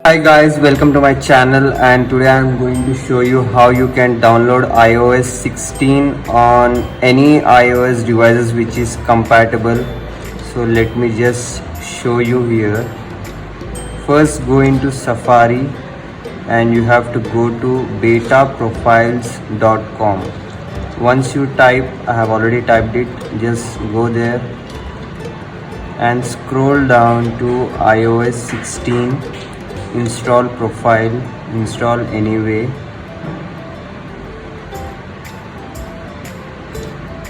Hi guys, welcome to my channel, and today I am going to show you how you can download iOS 16 on any iOS devices which is compatible. So let me just show you here. First go into Safari and you have to go to betaprofiles.com. Once you type, I have already typed it, just go there and scroll down to iOS 16, install profile, install anyway,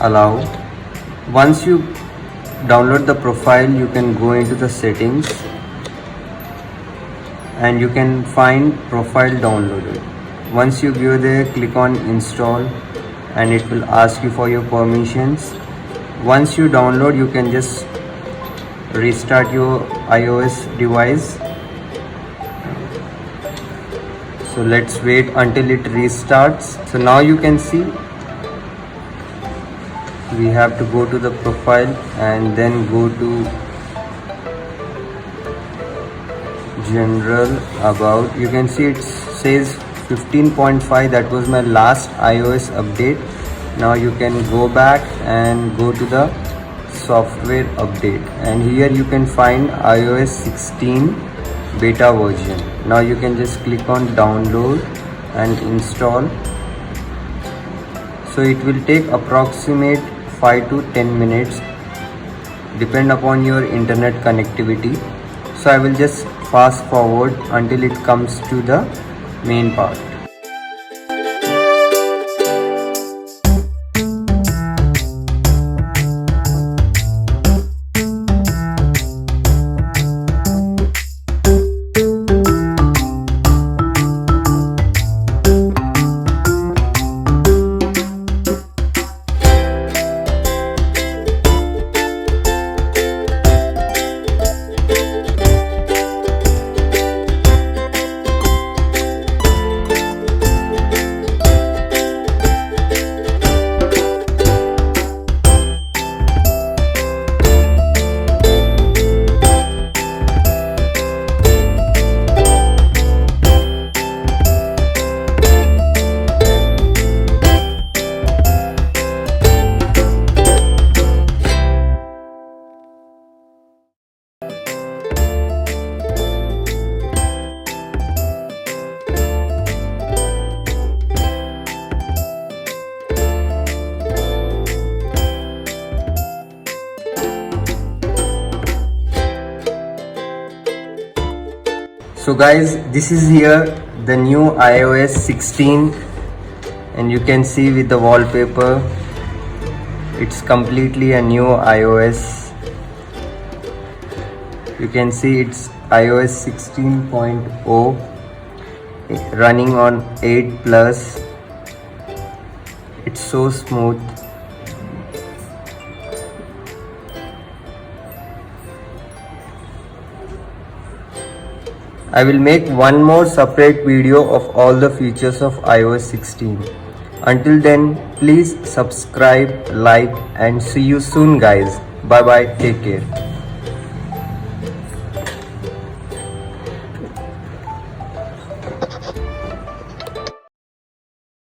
allow. Once you download the profile, you can go into the settings and you can find profile downloaded. Once you go there, click on install and it will ask you for your permissions. Once you download, you can just restart your iOS device. So let's wait until it restarts. So now you can see we have to go to the profile and then go to general, about. You can see it says 15.5. that was my last iOS update. Now you can go back and go to the software update, and here you can find iOS 16 beta version. Now you can just click on download and install. So it will take approximate 5 to 10 minutes depend upon your internet connectivity. So I will just fast forward until it comes to the main part. So guys, this is here the new iOS 16, and you can see with the wallpaper, it's completely a new iOS. You can see it's iOS 16.0 running on 8 plus. It's so smooth. I will make one more separate video of all the features of iOS 16. Until then, please subscribe, like, and see you soon guys. Bye bye, take care.